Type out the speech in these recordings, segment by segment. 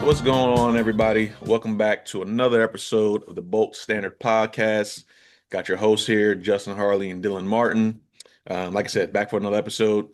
What's going on, everybody? Welcome back to another episode of the Bolt Standard Podcast. Got your hosts here, Justin Harley and Dylan Martin. Like I said, back for another episode.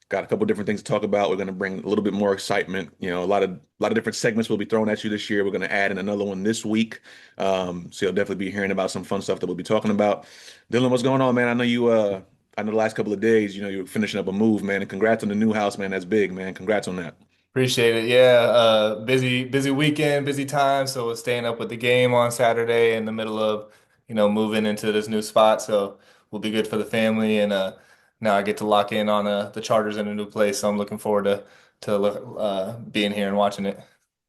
Got a couple different things to talk about. We're going to bring a little bit more excitement. A lot of different segments will be thrown at you this year. We're going to add in another one this week. So you'll definitely be hearing about some fun stuff that we'll be talking about. Dylan, what's going on, man? I know the last couple of days, you were finishing up a move, man. And congrats on the new house, man. That's big, man. Congrats on that. Appreciate it. Yeah, busy weekend, busy time. So we're staying up with the game on Saturday in the middle of, moving into this new spot. So we'll be good for the family. And now I get to lock in on the Chargers in a new place. So I'm looking forward to being here and watching it.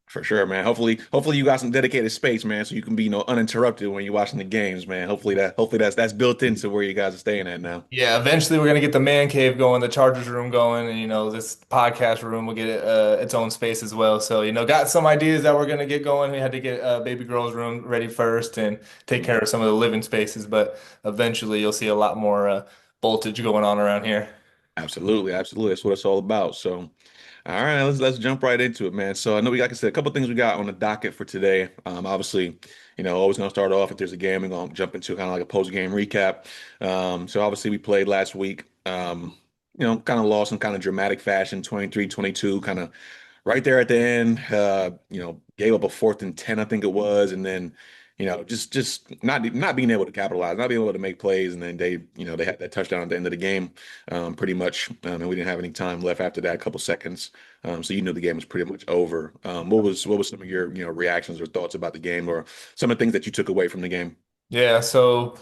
For sure, man. Hopefully you got some dedicated space, man, so you can be, uninterrupted when you're watching the games, man. Hopefully that's built into where you guys are staying at now. Yeah, eventually we're gonna get the man cave going, the Chargers room going, and this podcast room will get its own space as well. So got some ideas that we're gonna get going. We had to get baby girl's room ready first and take care of some of the living spaces, but eventually you'll see a lot more voltage going on around here. Absolutely, absolutely. That's what it's all about. So, all right, let's jump right into it, man. So I know like I said, a couple things we got on the docket for today. Obviously, always gonna start off if there's a game, we're gonna jump into kind of like a post-game recap. So obviously we played last week. Kind of lost in kind of dramatic fashion, 23-22, kind of right there at the end. Gave up a 4th and 10, I think it was, and then just not being able to capitalize, not being able to make plays, and then they had that touchdown at the end of the game, pretty much, and we didn't have any time left after that, a couple seconds, so you knew the game was pretty much over. What was some of your reactions or thoughts about the game, or some of the things that you took away from the game? Yeah, so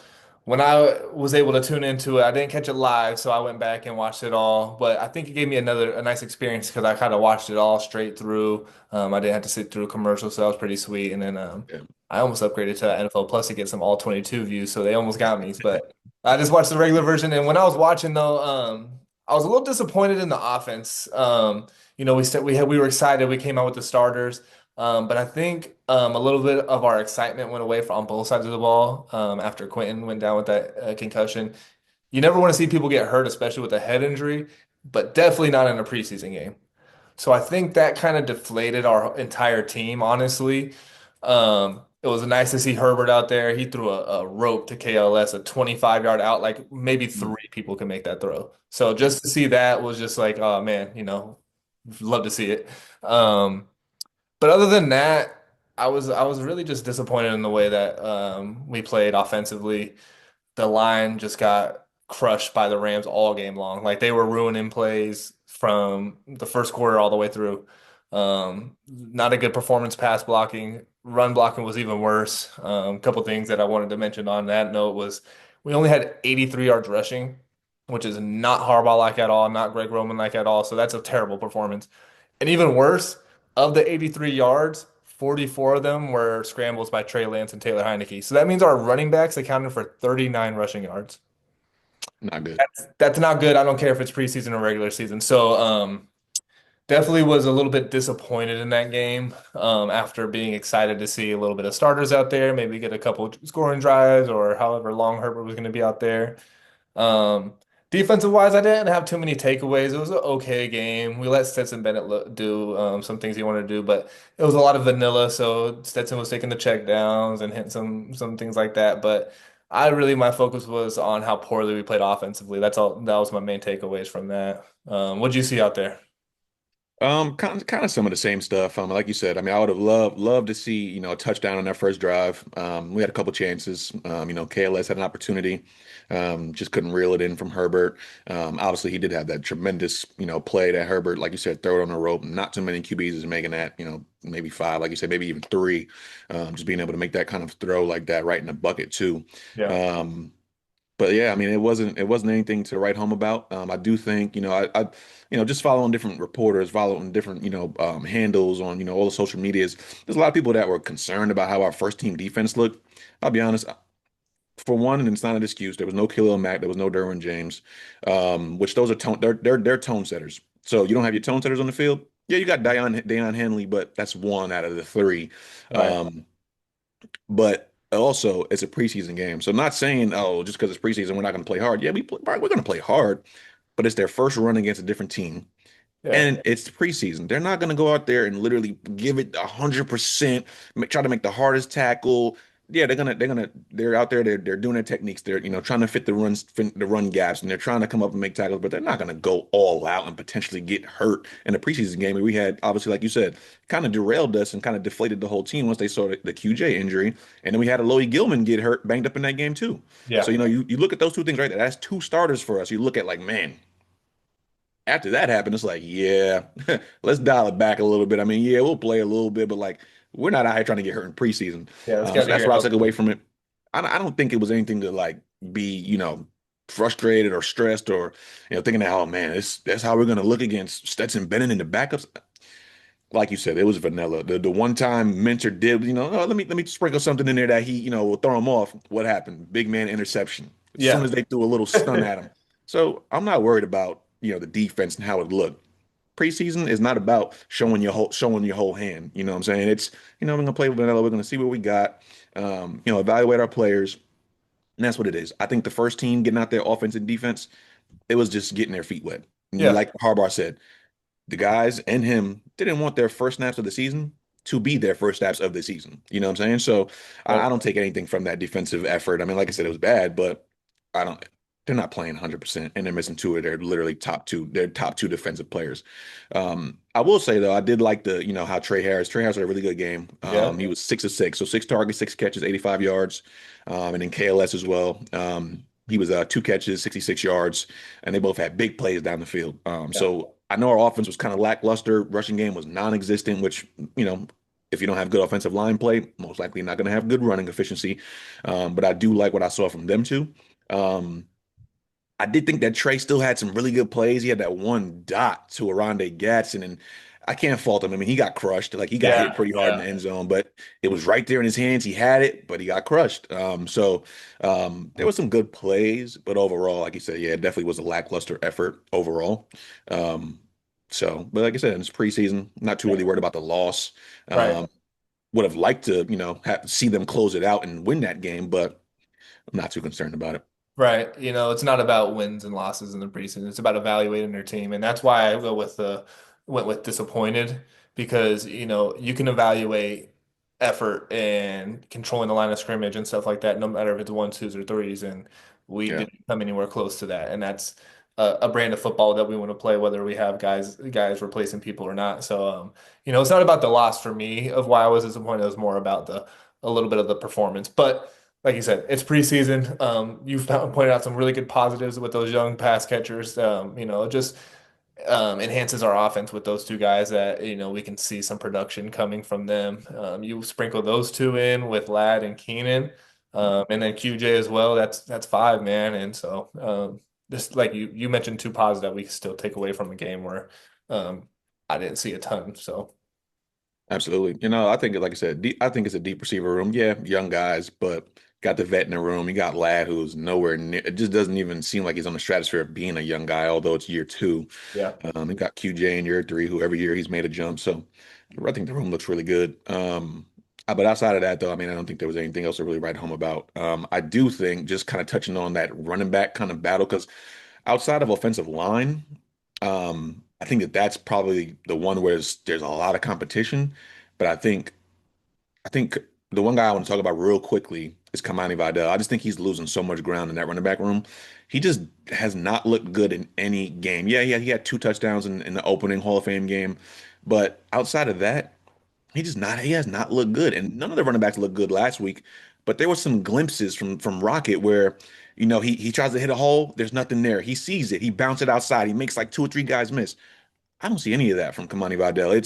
when I was able to tune into it, I didn't catch it live, so I went back and watched it all. But I think it gave me a nice experience because I kind of watched it all straight through. I didn't have to sit through commercials, so that was pretty sweet. And then Yeah. I almost upgraded to NFL Plus to get some all 22 views, so they almost got me. But I just watched the regular version, and when I was watching though, I was a little disappointed in the offense. We were excited. We came out with the starters. But I think a little bit of our excitement went away from on both sides of the ball after Quentin went down with that concussion. You never want to see people get hurt, especially with a head injury, but definitely not in a preseason game. So I think that kind of deflated our entire team, honestly. It was nice to see Herbert out there. He threw a rope to KLS, a 25-yard out, like maybe three people can make that throw. So just to see that was just like, oh man, love to see it. But other than that, I was really just disappointed in the way that we played offensively. The line just got crushed by the Rams all game long. Like they were ruining plays from the first quarter all the way through. Not a good performance pass blocking. Run blocking was even worse. A couple things that I wanted to mention on that note was we only had 83 yards rushing, which is not Harbaugh like at all, not Greg Roman like at all. So that's a terrible performance. And even worse, of the 83 yards, 44 of them were scrambles by Trey Lance and Taylor Heineke. So that means our running backs accounted for 39 rushing yards. Not good. That's not good. I don't care if it's preseason or regular season. So definitely was a little bit disappointed in that game after being excited to see a little bit of starters out there, maybe get a couple scoring drives or however long Herbert was going to be out there. Um, Defensive wise, I didn't have too many takeaways. It was an okay game. We let Stetson Bennett do some things he wanted to do, but it was a lot of vanilla. So Stetson was taking the check downs and hitting some things like that. But my focus was on how poorly we played offensively. That's all. That was my main takeaways from that. What'd you see out there? Kind of some of the same stuff. Like you said, I mean, I would have loved to see, a touchdown on that first drive. We had a couple chances. KLS had an opportunity, just couldn't reel it in from Herbert. Obviously, he did have that tremendous, play that Herbert, like you said, throw it on the rope. Not too many QBs is making that, maybe five, like you said, maybe even three. Just being able to make that kind of throw like that right in the bucket too. Yeah. Um, but yeah, I mean, it wasn't anything to write home about. I do think, just following different reporters, following different, handles on, all the social medias. There's a lot of people that were concerned about how our first team defense looked. I'll be honest, for one, and it's not an excuse. There was no Khalil Mack, there was no Derwin James, which those are they're tone setters. So you don't have your tone setters on the field. Yeah, you got Deion Henley, but that's one out of the three. Right. Um, but also, it's a preseason game. So I'm not saying, oh, just because it's preseason, we're not going to play hard. Yeah, we're going to play hard, but it's their first run against a different team. Yeah. And it's preseason. They're not going to go out there and literally give it 100%, try to make the hardest tackle. Yeah, they're out there. They're doing their techniques. They're trying to fit the run gaps, and they're trying to come up and make tackles. But they're not going to go all out and potentially get hurt in a preseason game. And we had obviously, like you said, kind of derailed us and kind of deflated the whole team once they saw the QJ injury, and then we had a Loie Gilman get hurt, banged up in that game too. So Yeah. you look at those two things right there. That's two starters for us. You look at like, man, after that happened, it's like, yeah, let's dial it back a little bit. I mean, yeah, we'll play a little bit, but like, we're not out here trying to get hurt in preseason. Yeah. Let's So get that's here what I took healthy. away from it. I don't think it was anything to like be, frustrated or stressed or, thinking that, oh man, that's how we're gonna look against Stetson Bennett in the backups. Like you said, it was vanilla. The one time Mentor did, oh, let me sprinkle something in there that he, will throw him off. What happened? Big man interception. As soon Yeah. as they threw a little stun at him. So I'm not worried about, the defense and how it looked. Preseason is not about showing your whole hand. You know what I'm saying? It's, we're gonna play vanilla, we're gonna see what we got, evaluate our players, and that's what it is. I think the first team getting out there, offense and defense, it was just getting their feet wet. And Yeah. like Harbaugh said, the guys and him didn't want their first snaps of the season to be their first snaps of the season. You know what I'm saying? So I Yep. don't take anything from that defensive effort. I mean, like I said, it was bad, but I don't. They're not playing 100%, and they're missing two of their literally top two. They're top two defensive players. I will say though, I did like how Trey Harris. Trey Harris had a really good game. Yeah. He was 6 of 6, so 6 targets, 6 catches, 85 yards, and then KLS as well. He was 2 catches, 66 yards, and they both had big plays down the field. Yeah. So I know our offense was kind of lackluster. Rushing game was non-existent, which, if you don't have good offensive line play, most likely not going to have good running efficiency. But I do like what I saw from them too. Um, I did think that Trey still had some really good plays. He had that one dot to Arande Gatson, and I can't fault him. I mean, he got crushed. Like he got hit Yeah. pretty hard in Yeah. the end zone, but it was right there in his hands. He had it, but he got crushed. There was some good plays, but overall, like you said, yeah, it definitely was a lackluster effort overall. Um, but like I said, it's preseason. Not too Yeah. really worried about the loss. Right. Um, would have liked to, see them close it out and win that game, but I'm not too concerned about it. Right. It's not about wins and losses in the preseason. It's about evaluating their team. And that's why I go with the went with disappointed because, you can evaluate effort and controlling the line of scrimmage and stuff like that, no matter if it's ones, twos, or threes. And we Yeah. didn't come anywhere close to that. And that's a brand of football that we want to play, whether we have guys replacing people or not. So it's not about the loss for me of why I was disappointed. It was more about the a little bit of the performance. But like you said, it's preseason. You've pointed out some really good positives with those young pass catchers. It just enhances our offense with those two guys that, we can see some production coming from them. You sprinkle those two in with Ladd and Keenan, and then QJ as well. That's five, man. And so just like you mentioned two positives that we can still take away from the game where um, I didn't see a ton. So Absolutely. I think, like I said, I think it's a deep receiver room. Yeah, young guys, but got the vet in the room. You got Ladd, who's nowhere near. It just doesn't even seem like he's on the stratosphere of being a young guy, although it's year two. yeah, You got QJ in year three, who every year he's made a jump. So I think the room looks really good. But outside of that, though, I mean, I don't think there was anything else to really write home about. I do think just kind of touching on that running back kind of battle, because outside of offensive line, I think that's probably the one where there's a lot of competition. But I think the one guy I want to talk about real quickly is Kamani Vidal. I just think he's losing so much ground in that running back room. He just has not looked good in any game. Yeah, he had 2 touchdowns in the opening Hall of Fame game, but outside of that, he has not looked good. And none of the running backs looked good last week. But there were some glimpses from Rocket where, he tries to hit a hole, there's nothing there. He sees it, he bounces it outside, he makes like 2 or 3 guys miss. I don't see any of that from Kamani Vidal.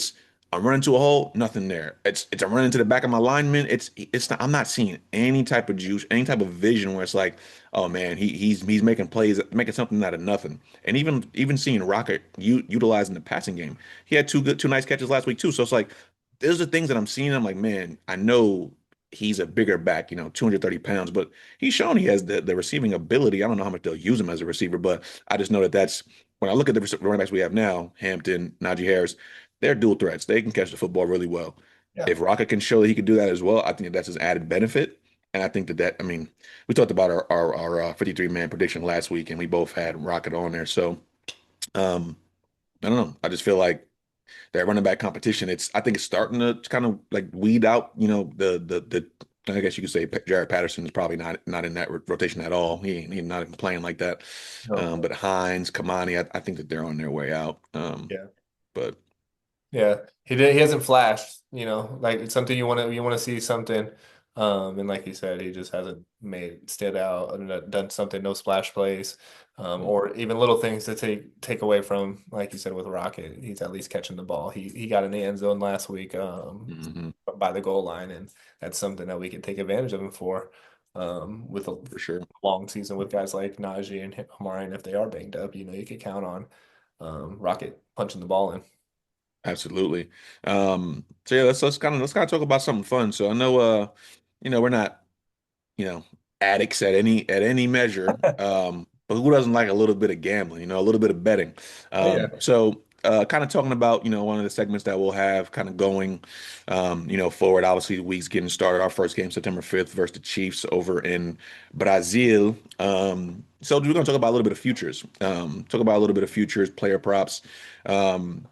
I'm running to a hole, nothing there. It's I'm running to the back of my lineman. It's not, I'm not seeing any type of juice, any type of vision where it's like, oh man, he's making plays, making something out of nothing. And even seeing Rocket utilizing the passing game, he had two nice catches last week too. So it's like those are things that I'm seeing. I'm like, man, I know he's a bigger back, 230 pounds, but he's shown he has the receiving ability. I don't know how much they'll use him as a receiver, but I just know that's when I look at the running backs we have now, Hampton, Najee Harris, they're dual threats. They can catch the football really well. yeah, If Rocket can show that he can do that as well, I think that's his added benefit. And I think I mean, we talked about our 53-man prediction last week, and we both had Rocket on there. So, um, I don't know. I just feel like that running back competition, I think it's starting to kind of like weed out, I guess you could say Jared Patterson is probably not in that rotation at all. He not even playing like that. No. But Hines, Kamani, I think that they're on their way out. Yeah. But Yeah, he hasn't flashed, like it's something you want to see something. And like you said, he just hasn't made stood out and done something, no splash plays, or even little things to take away from, like you said, with Rocket. He's at least catching the ball. He got in the end zone last week, mhm, by the goal line, and that's something that we can take advantage of him for, with a for sure. long season with guys like Najee and Amari, and if they are banged up, you can count on Rocket punching the ball in. Absolutely. So yeah, let's kind of talk about something fun. So I know we're not you know, addicts at any measure. But who doesn't like a little bit of gambling, a little bit of betting? Oh yeah. So kind of talking about, one of the segments that we'll have kind of going, forward. Obviously, the week's getting started. Our first game, September 5th, versus the Chiefs over in Brazil. So we're going to talk about a little bit of futures. Talk about a little bit of futures, player props. Um,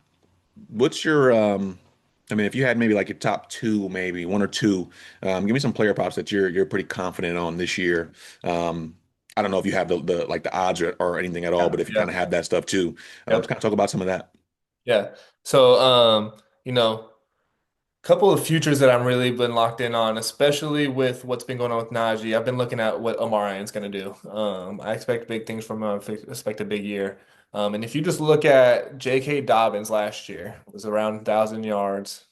What's your I mean, if you had maybe like your top two, maybe one or two, give me some player props that you're pretty confident on this year. I don't know if you have the like the odds or anything at all, Yeah. but if you kind Yeah. of have that stuff too, just Yep. kind of talk about some of that. Yeah. So, you know, couple of futures that I'm really been locked in on, especially with what's been going on with Najee. I've been looking at what Omarian's going to do. I expect big things from him. I expect a big year. And if you just look at J.K. Dobbins last year, it was around 1,000 yards,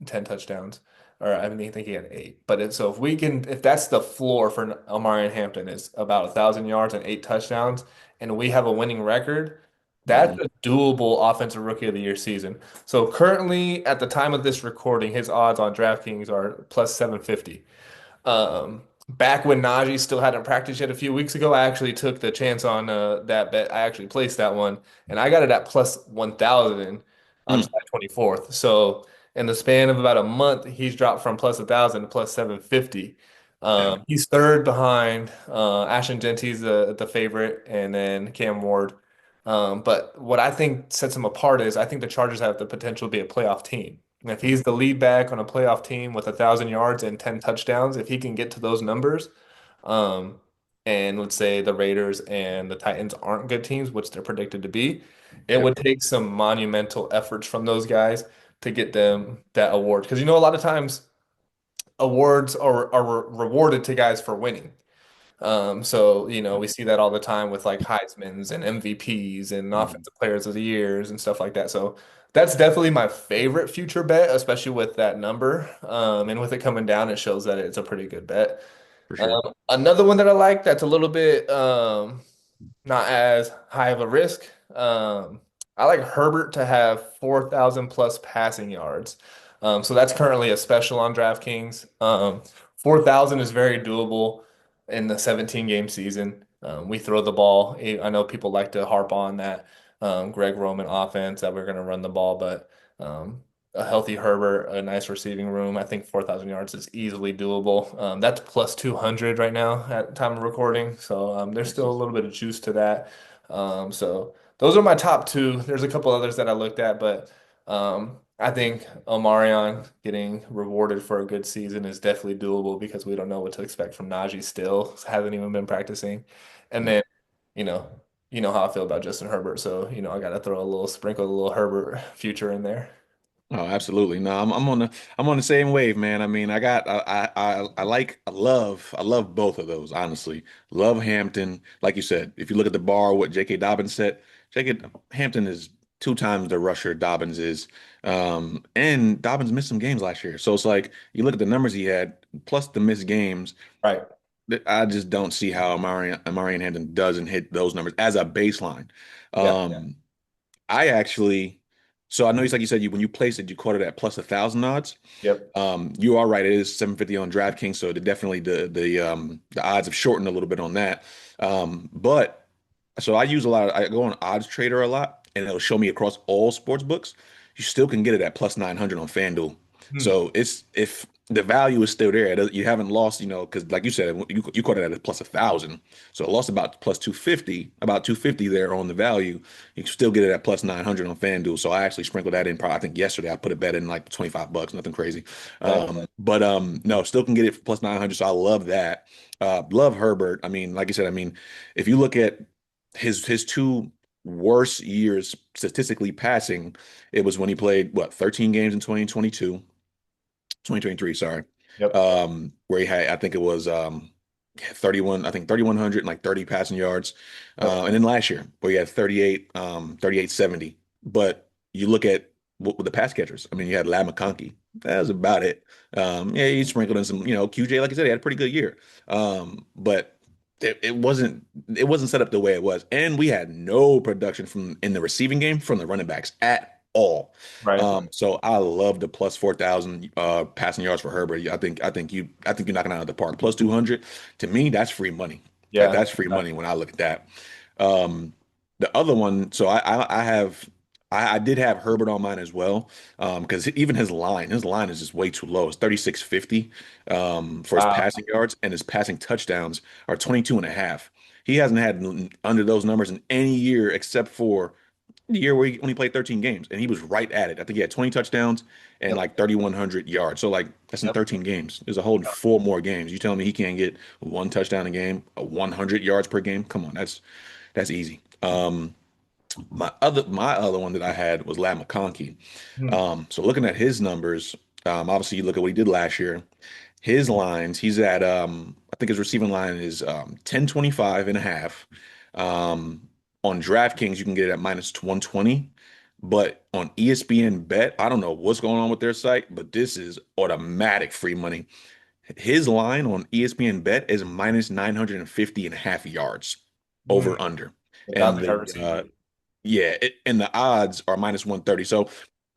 10 touchdowns, or I think he had eight. So if that's the floor for Omarion Hampton is about 1,000 yards and 8 touchdowns, and we have a winning record. That's Hmm. a doable offensive rookie of the year season. So currently, at the time of this recording, his odds on DraftKings are plus 750. Back when Najee still hadn't practiced yet a few weeks ago, I actually took the chance on that bet. I actually placed that one, and I got it at plus 1,000 on Mm. July 24th. So in the span of about a month, he's dropped from plus 1,000 to plus 750. Yeah, He's third behind Ashton Genty's the favorite, and then Cam Ward. But what I think sets him apart is I think the Chargers have the potential to be a playoff team. And if he's the lead back on a playoff team with 1,000 yards and 10 touchdowns, if he can get to those numbers, um, and let's say the Raiders and the Titans aren't good teams, which they're predicted to be, it yeah, would take some monumental efforts from those guys to get them that award. Because a lot of times awards are rewarded to guys for winning. So we see that all the time with like Heisman's and MVPs and Mhm. offensive players of the years and stuff like that. So that's definitely my favorite future bet, especially with that number. And with it coming down, it shows that it's a pretty good bet. For sure. Another one that I like that's a little bit not as high of a risk. I like Herbert to have 4,000 plus passing yards. So that's currently a special on DraftKings. 4,000 is very doable in the 17 game season. We throw the ball. I know people like to harp on that Greg Roman offense that we're going to run the ball, but a healthy Herbert, a nice receiving room. I think 4,000 yards is easily doable. That's plus 200 right now at time of recording. So there's still a little bit of juice to that. So those are my top two. There's a couple others that I looked at, but I think Omarion getting rewarded for a good season is definitely doable because we don't know what to expect from Najee still. Hasn't even been practicing. And then, you know, you know how I feel about Justin Herbert. So, I got to throw sprinkle a little Herbert future in there. Oh, absolutely. No, I'm on the same wave, man. I mean, I love both of those, honestly. Love Hampton. Like you said, if you look at the bar, what J.K. Dobbins said, J.K. Hampton is two times the rusher Dobbins is. And Dobbins missed some games last year. So it's like you look at the numbers he had, plus the missed games. Right. I just don't see how Amarian Hampton doesn't hit those numbers as a baseline. Yeah. Um, I actually, so I know it's like you said, when you placed it, you caught it at plus 1,000 odds. Yep. You are right. It is 750 on DraftKings, so definitely the odds have shortened a little bit on that. But so I use I go on Odds Trader a lot, and it'll show me across all sports books. You still can get it at plus 900 on FanDuel. Hmm. So it's if the value is still there. You haven't lost, because like you said, you caught it at a plus 1,000, so it lost about plus 250, about 250 there on the value. You can still get it at plus 900 on FanDuel. So I actually sprinkled that in. Probably, I think yesterday I put a bet in like $25, nothing crazy. Yeah. But no, still can get it for plus 900. So I love that. Love Herbert. I mean, like I said, I mean, if you look at his two worst years statistically passing, it was when he played what 13 games in 2022. 2023, sorry. Yep. Where he had, I think it was 31, I think 3,100 and like 30 passing yards. Yep. And then last year where he had 38, 3870. But you look at what with the pass catchers. I mean, you had Lad McConkey. That was about it. Yeah, he sprinkled in some, QJ, like I said, he had a pretty good year. But it wasn't set up the way it was. And we had no production from in the receiving game from the running backs at all. Right. So I love the plus 4,000 passing yards for Herbert. I think you're knocking it out of the park. Plus 200, to me, that's free money. That Yeah. that's free money when I look at that. Um, the other one, so I did have Herbert on mine as well. Because even his line is just way too low. It's 3650 for his Wow. passing yards, and his passing touchdowns are 22 and a half. He hasn't had under those numbers in any year except for the year where he only played 13 games, and he was right at it. I think he had 20 touchdowns and Yep. like 3,100 yards. So like that's in Yep. 13 games. There's a whole four more games. You telling me he can't get one touchdown a game, 100 yards per game? Come on, that's easy. My other one that I had was Lat McConkey. Hmm. So looking at his numbers, obviously you look at what he did last year. His lines, he's at I think his receiving line is 1025 and a half. On DraftKings, you can get it at minus 120. But on ESPN Bet, I don't know what's going on with their site, but this is automatic free money. His line on ESPN Bet is minus 950 and a half yards Hmm. over under. Without And the wide the receiver. yeah, and the odds are minus 130. So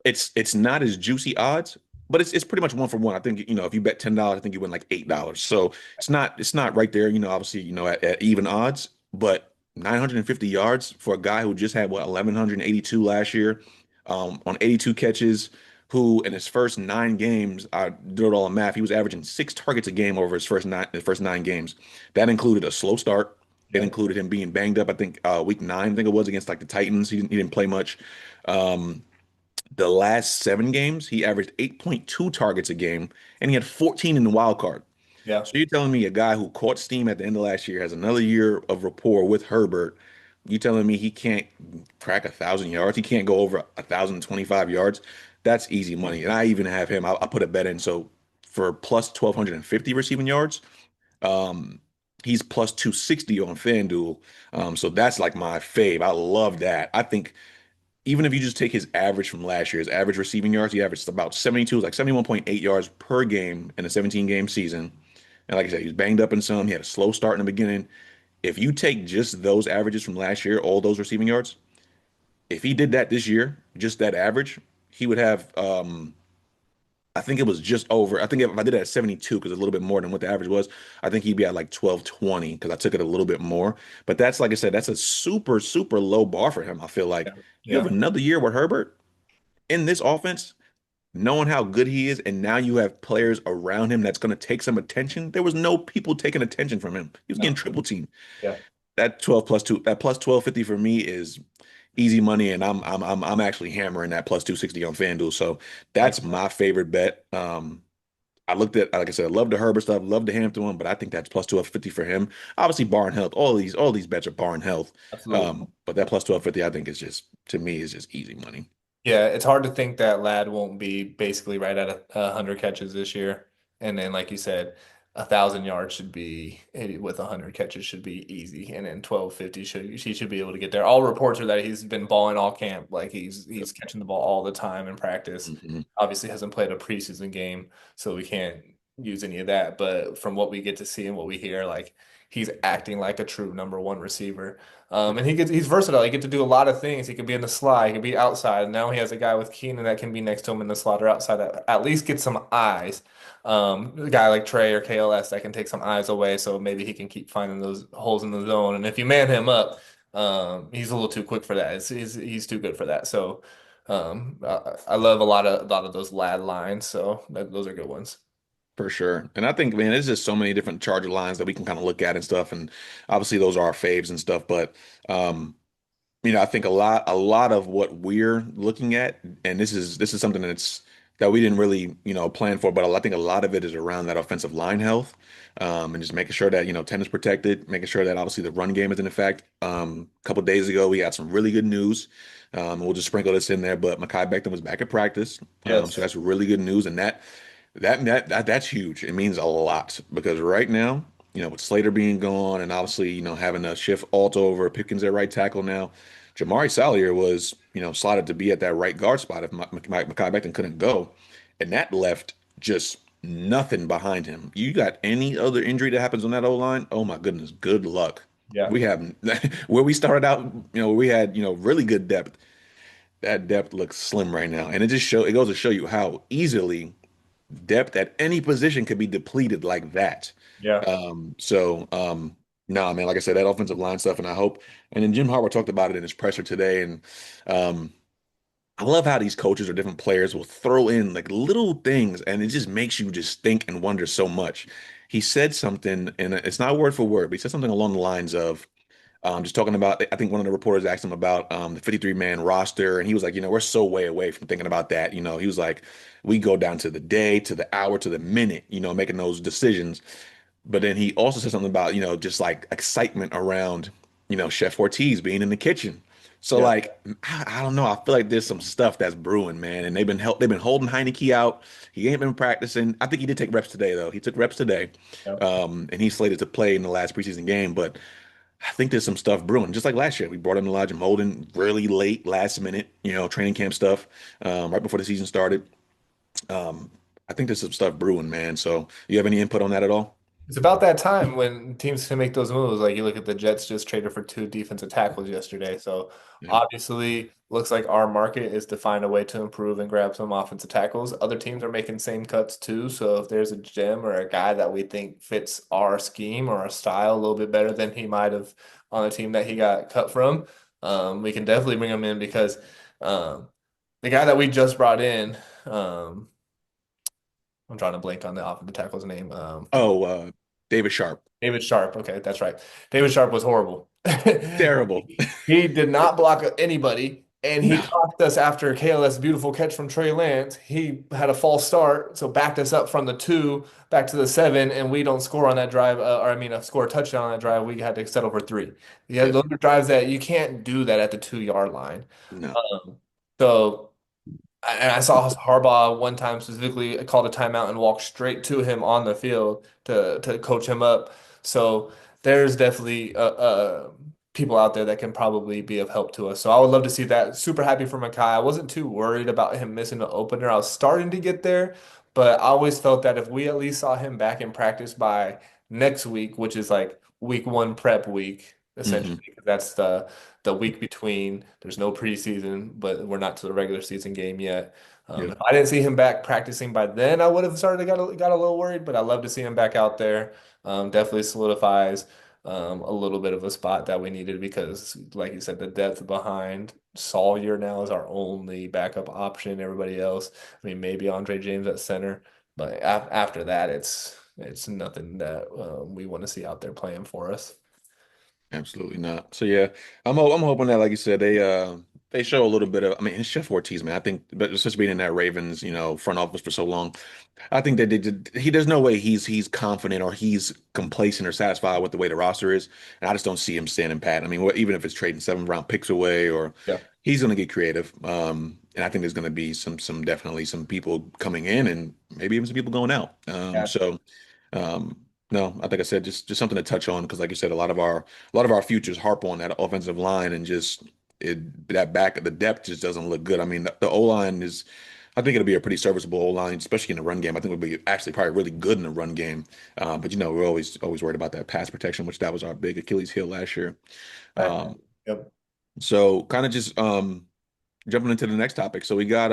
it's not as juicy odds, but it's pretty much one for one. I think, if you bet $10, I think you win like $8. So it's not right there, obviously, at even odds, but 950 yards for a guy who just had what 1,182 last year, on 82 catches, who in his first 9 games, I did it all in math, he was averaging 6 targets a game over his first nine games. That included a slow start. It Yep. included him being banged up. I think week 9, I think it was against like the Titans. He didn't play much. Um, the last 7 games, he averaged 8.2 targets a game, and he had 14 in the wild card. Yeah. So you're telling me a guy who caught steam at the end of last year has another year of rapport with Herbert. You telling me he can't crack 1,000 yards? He can't go over 1,025 yards? That's easy money. And I even have him. I put a bet in. So for plus 1,250 receiving yards, um, he's plus 260 on FanDuel. So that's like my fave. I love that. I think even if you just take his average from last year, his average receiving yards, he averaged about 72, like 71.8 yards per game in a 17-game season. And like I said, he was banged up in some. He had a slow start in the beginning. If you take just those averages from last year, all those receiving yards, if he did that this year, just that average, he would have I think it was just over. I think if I did it at 72, because it's a little bit more than what the average was, I think he'd be at like 1220 because I took it a little bit more. But that's like I said, that's a super, super low bar for him. I feel like Yeah. you have Yeah. another year with Herbert in this offense, knowing how good he is, and now you have players around him that's going to take some attention. There was no people taking attention from him. He was getting No. triple teamed. Yeah. That 12 plus 2, that plus 1250 for me is easy money, and I'm actually hammering that plus 260 on FanDuel. So Like that's my favorite bet. I looked at, like I said, I love the Herbert stuff, love the Hampton one, but I think that's plus 1250 for him. Obviously, barring health. All these bets are barring health. absolutely. But that plus 1250, I think is just, to me, is just easy money. Yeah, it's hard to think that Lad won't be basically right at 100 catches this year. And then, like you said, 1,000 yards should be with 100 catches should be easy. And then 1,250 he should be able to get there. All reports are that he's been balling all camp, like he's catching the ball all the time in practice. Mhm. Obviously, hasn't played a preseason game, so we can't use any of that. But from what we get to see and what we hear, like he's acting like a true number one receiver. And he's versatile. He get to do a lot of things. He could be in the slot, he could be outside. And now he has a guy with Keenan that can be next to him in the slot or outside that at least get some eyes. A guy like Trey or KLS that can take some eyes away, so maybe he can keep finding those holes in the zone. And if you man him up, he's a little too quick for that. He's too good for that. So I love a lot of those lad lines. So those are good ones. For sure. And I think, man, there's just so many different Charger lines that we can kind of look at and stuff. And obviously those are our faves and stuff. But um, I think a lot of what we're looking at, and this is something that we didn't really, plan for, but I think a lot of it is around that offensive line health, and just making sure that, Ten is protected, making sure that obviously the run game is in effect. A couple days ago, we had some really good news. We'll just sprinkle this in there, but Mekhi Becton was back at practice, so Yes. that's really good news, and that's huge. It means a lot because right now, with Slater being gone and obviously, having to shift Alt over, Pickens at right tackle now, Jamari Sallier was, slotted to be at that right guard spot if Mekhi Becton couldn't go. And that left just nothing behind him. You got any other injury that happens on that O-line? Oh my goodness, good luck. Yeah. We have where we started out, we had, really good depth. That depth looks slim right now. And it goes to show you how easily depth at any position could be depleted like that. Yeah. Nah, man, like I said, that offensive line stuff, and I hope. And then Jim Harbaugh talked about it in his presser today, and um, I love how these coaches or different players will throw in like little things, and it just makes you just think and wonder so much. He said something, and it's not word for word, but he said something along the lines of, just talking about, I think one of the reporters asked him about the 53-man roster, and he was like, we're so way away from thinking about that. He was like, we go down to the day, to the hour, to the minute, making those decisions. But then he also said something about, just like excitement around, Chef Ortiz being in the kitchen. So Yeah. like, I don't know. I feel like there's some stuff that's brewing, man. And they've been holding Heineke out. He ain't been practicing. I think he did take reps today, though. He took reps today, Yeah. and he's slated to play in the last preseason game. But I think there's some stuff brewing. Just like last year, we brought in Elijah Molden really late, last minute, training camp stuff, right before the season started. Um, I think there's some stuff brewing, man. So, you have any input on that at all? It's about that time when teams can make those moves. Like you look at the Jets just traded for two defensive tackles yesterday. So Yeah. obviously looks like our market is to find a way to improve and grab some offensive tackles. Other teams are making same cuts too. So if there's a gem or a guy that we think fits our scheme or our style a little bit better than he might have on the team that he got cut from, we can definitely bring him in because um, the guy that we just brought in, I'm trying to blank on the offensive tackle's name. Oh, David Sharp. David Sharp. Okay, that's right. David Sharp was horrible. Terrible. He did not block anybody, and he No. cost us after KLS beautiful catch from Trey Lance. He had a false start, so backed us up from the 2 back to the 7, and we don't score on that drive, or I mean, score a touchdown on that drive. We had to settle for 3. Yeah, Yep. those are drives that you can't do that at the 2-yard line. No. So. And I saw Harbaugh one time specifically called a timeout and walked straight to him on the field to coach him up. So there's definitely people out there that can probably be of help to us. So I would love to see that. Super happy for Makai. I wasn't too worried about him missing the opener. I was starting to get there, but I always felt that if we at least saw him back in practice by next week, which is like week 1 prep week, essentially, Hmm. 'cause that's the week between. There's no preseason, but we're not to the regular season game yet. Yeah. If I didn't see him back practicing by then, I would have started got a little worried. But I love to see him back out there. Definitely solidifies a little bit of a spot that we needed because, like you said, the depth behind Sawyer now is our only backup option. Everybody else, I mean, maybe Andre James at center, but after that, it's nothing that we want to see out there playing for us. Absolutely not. So yeah, I'm hoping that, like you said, they show a little bit of. I mean, it's Chef Ortiz, man. I think, but just being in that Ravens, front office for so long, I think that there's no way he's confident or he's complacent or satisfied with the way the roster is, and I just don't see him standing pat. I mean, even if it's trading 7 round picks away, or Yeah. he's going to get creative. And I think there's going to be definitely some people coming in and maybe even some people going out. Yeah. Um, no, I think I said just something to touch on because, like you said, a lot of our futures harp on that offensive line and just that back the depth just doesn't look good. I mean, the O line is, I think it'll be a pretty serviceable O line, especially in the run game. I think it'll be actually probably really good in the run game. But we're always worried about that pass protection, which that was our big Achilles heel last year. Right. Um, Yep. so kind of just jumping into the next topic. So we got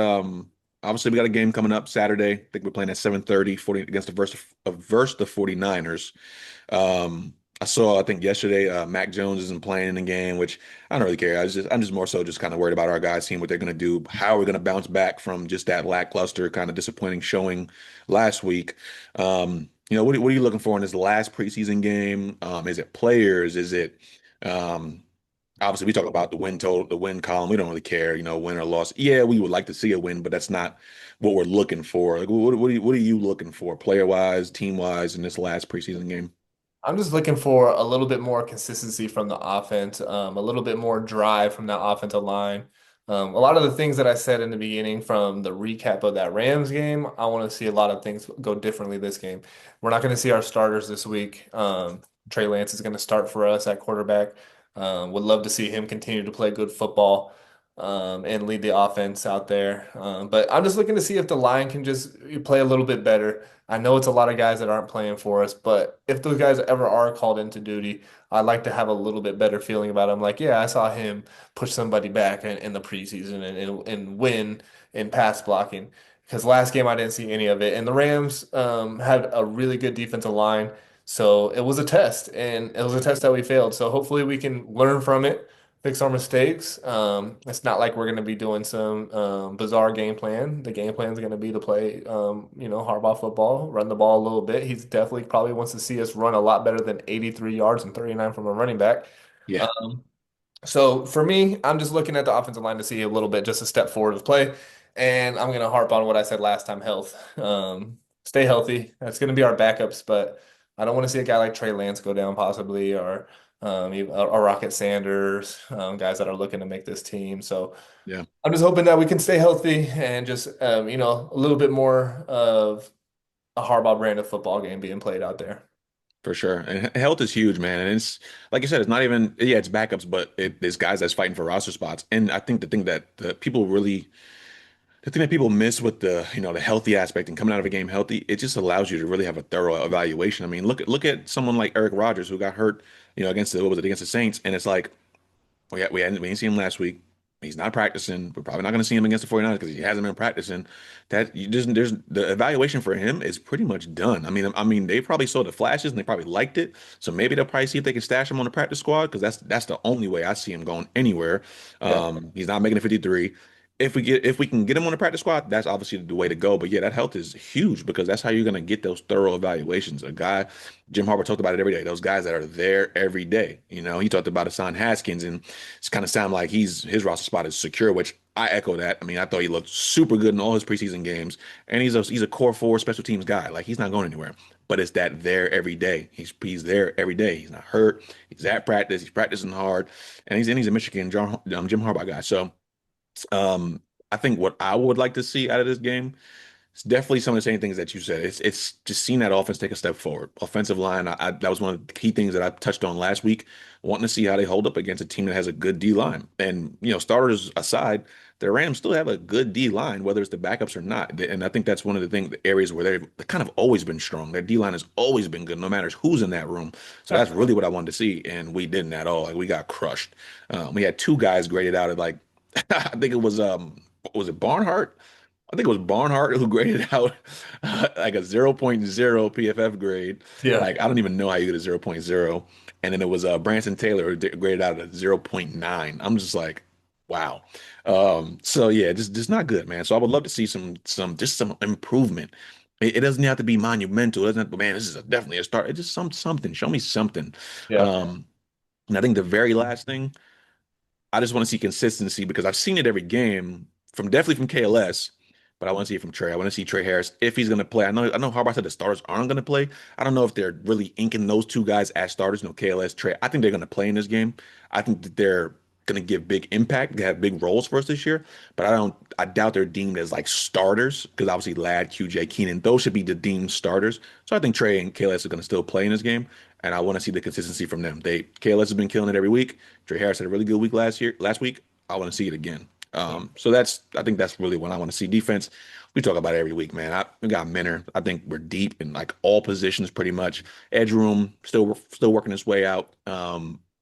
obviously we got a game coming up Saturday. I think we're playing at 7:30 against the versus the 49ers. I saw, I think yesterday, Mac Jones isn't playing in the game, which I don't really care. I'm just more so just kind of worried about our guys, seeing what they're going to do, how we're going to bounce back from just that lackluster, kind of disappointing showing last week. What are you looking for in this last preseason game? Is it players? Is it, um, obviously we talk about the win total, the win column. We don't really care, win or loss. Yeah, we would like to see a win, but that's not what we're looking for. Like, what are you looking for, player wise, team wise, in this last preseason game? I'm just looking for a little bit more consistency from the offense, a little bit more drive from that offensive line. A lot of the things that I said in the beginning from the recap of that Rams game, I want to see a lot of things go differently this game. We're not going to see our starters this week. Trey Lance is going to start for us at quarterback. Would love to see him continue to play good football and lead the offense out there. But I'm just looking to see if the line can just play a little bit better. I know it's a lot of guys that aren't playing for us, but if those guys ever are called into duty, I'd like to have a little bit better feeling about them. Like, yeah, I saw him push somebody back in the preseason and win in pass blocking. Because last game I didn't see any of it, and the Rams had a really good defensive line, so it was a test, and it was a test that we failed. So hopefully we can learn from it, fix our mistakes. It's not like we're going to be doing some bizarre game plan. The game plan is going to be to play, hardball football, run the ball a little bit. He's definitely probably wants to see us run a lot better than 83 yards and 39 from a running back. Yeah, Um, so for me, I'm just looking at the offensive line to see a little bit, just a step forward of play. And I'm going to harp on what I said last time, health. Stay healthy. That's going to be our backups, but I don't want to see a guy like Trey Lance go down possibly or a Rocket Sanders, guys that are looking to make this team. So yeah. I'm just hoping that we can stay healthy and just, a little bit more of a Harbaugh brand of football game being played out there. For sure. And health is huge, man. And it's like you said, it's not even, yeah, it's backups, but it's guys that's fighting for roster spots. And I think the thing that people miss with the healthy aspect and coming out of a game healthy, it just allows you to really have a thorough evaluation. I mean, look at someone like Eric Rodgers who got hurt, against the Saints. And it's like, we didn't see him last week. He's not practicing. We're probably not going to see him against the 49ers because he hasn't been practicing. That you just there's the evaluation for him is pretty much done. I mean, they probably saw the flashes and they probably liked it. So maybe they'll probably see if they can stash him on the practice squad because that's the only way I see him going anywhere. Yeah. He's not making a 53. If we can get him on the practice squad, that's obviously the way to go. But yeah, that health is huge because that's how you're gonna get those thorough evaluations. A guy, Jim Harbaugh talked about it every day. Those guys that are there every day. He talked about Hassan Haskins, and it's kind of sound like his roster spot is secure, which I echo that. I mean, I thought he looked super good in all his preseason games, and he's a core four special teams guy. Like he's not going anywhere. But it's that there every day. He's there every day. He's not hurt. He's at practice. He's practicing hard, and he's a Michigan Jim Harbaugh guy. So. I think what I would like to see out of this game is definitely some of the same things that you said. It's just seeing that offense take a step forward. Offensive line, that was one of the key things that I touched on last week, wanting to see how they hold up against a team that has a good D line. And starters aside, the Rams still have a good D line, whether it's the backups or not. And I think that's one of the areas where they've kind of always been strong. Their D line has always been good, no matter who's in that room. So that's really what I wanted to see, and we didn't at all. Like we got crushed. We had two guys graded out at like I think it was it Barnhart? I think it was Barnhart who graded out like a zero point 0.0 PFF grade. Yeah. Like I don't even know how you get a zero point 0. And then it was Branson Taylor who graded out at 0.9. I'm just like, wow. So yeah, just not good, man. So I would love to see some improvement. It doesn't have to be monumental. It doesn't have to, man, this is definitely a start. It's just something. Show me something. Yeah. Um, and I think the very last thing. I just want to see consistency because I've seen it every game from definitely from KLS, but I want to see it from Trey. I want to see Trey Harris if he's going to play. I know Harbaugh said the starters aren't going to play. I don't know if they're really inking those two guys as starters. No KLS, Trey. I think they're going to play in this game. I think that they're going to give big impact. They have big roles for us this year, but I doubt they're deemed as like starters because obviously Ladd, QJ, Keenan, those should be the deemed starters. So I think Trey and KLS are going to still play in this game, and I want to see the consistency from them. KLS has been killing it every week. Trey Harris had a really good week last week. I want to see it again. So I think that's really what I want to see. Defense, we talk about it every week, man. We got Minner. I think we're deep in like all positions pretty much. Edge room still working its way out.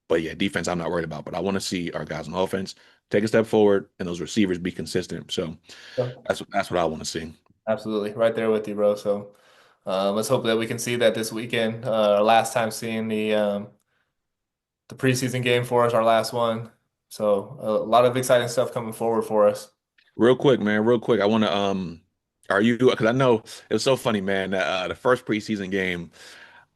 But yeah, defense I'm not worried about. But I want to see our guys on offense take a step forward and those receivers be consistent. So Yeah. that's what I want to see. Absolutely. Right there with you, bro. So Let's hope that we can see that this weekend. Our last time seeing the preseason game for us, our last one. So a lot of exciting stuff coming forward for us. Real quick, man, real quick. I want to are you because I know it was so funny, man, that the first preseason game.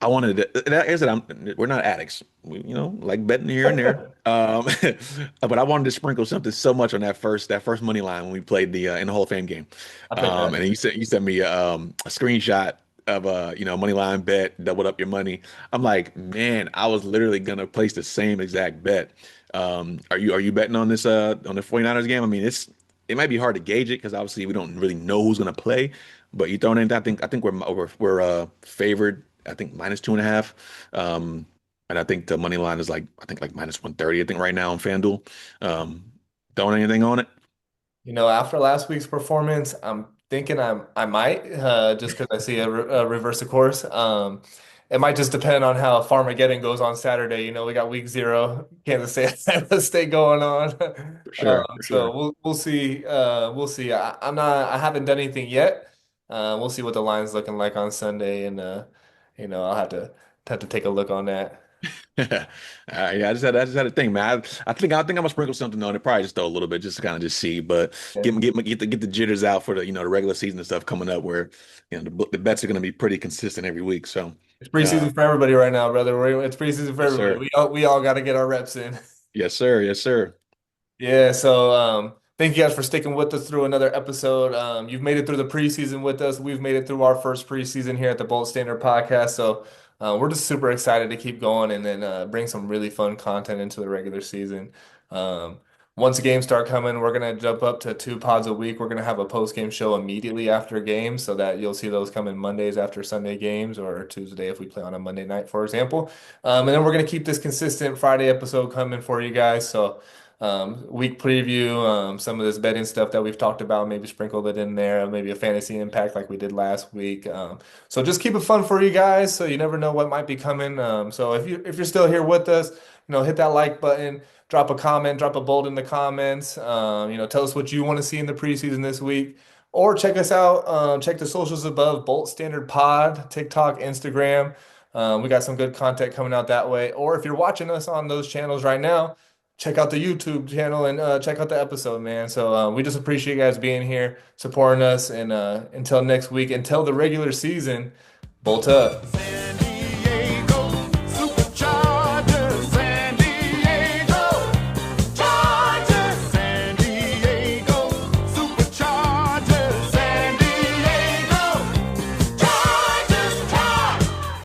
I wanted to, and like I said, we're not addicts. We, like betting here and there. But I wanted to sprinkle something so much on that first money line when we played the in the Hall of Fame game. I take And that. then you sent me a screenshot of money line bet, doubled up your money. I'm like, man, I was literally gonna place the same exact bet. Are you betting on this on the 49ers game? I mean, it might be hard to gauge it because obviously we don't really know who's gonna play. But you throwing in, I think we're favored. I think -2.5. And I think the money line is like -130. I think right now on FanDuel. Um, throwing anything on it? After last week's performance, I'm thinking I might just because I see a reverse of course. It might just depend on how Farmageddon goes on Saturday. We got week 0, Kansas State, Iowa State going on. For sure, for So sure. we'll see. We'll see. I haven't done anything yet. We'll see what the line's looking like on Sunday, and I'll have to take a look on that. Yeah, I just had a thing, man. I think I'm gonna sprinkle something on it. Probably just throw a little bit, just to kind of just see, but get the jitters out for the regular season and stuff coming up, where the bets are gonna be pretty consistent every week. So, It's uh, preseason for everybody right now, brother. It's preseason for yes, everybody. sir. We all got to get our reps in. Yes, sir. Yes, sir. Yeah, so thank you guys for sticking with us through another episode. You've made it through the preseason with us. We've made it through our first preseason here at the Bolt Standard Podcast. So we're just super excited to keep going and then bring some really fun content into the regular season. Um, Once the games start coming, we're gonna jump up to 2 pods a week. We're gonna have a post game show immediately after games, so that you'll see those coming Mondays after Sunday games or Tuesday if we play on a Monday night, for example. And then we're gonna keep this consistent Friday episode coming for you guys. So week preview, some of this betting stuff that we've talked about, maybe sprinkle it in there, maybe a fantasy impact like we did last week. So just keep it fun for you guys, so you never know what might be coming. So if you're still here with us, hit that like button, drop a comment, drop a bold in the comments. Tell us what you want to see in the preseason this week, or check us out. Check the socials above, Bolt Standard Pod, TikTok, Instagram. We got some good content coming out that way. Or if you're watching us on those channels right now, check out the YouTube channel and check out the episode, man. So we just appreciate you guys being here, supporting us, and until next week, until the regular season, bolt up.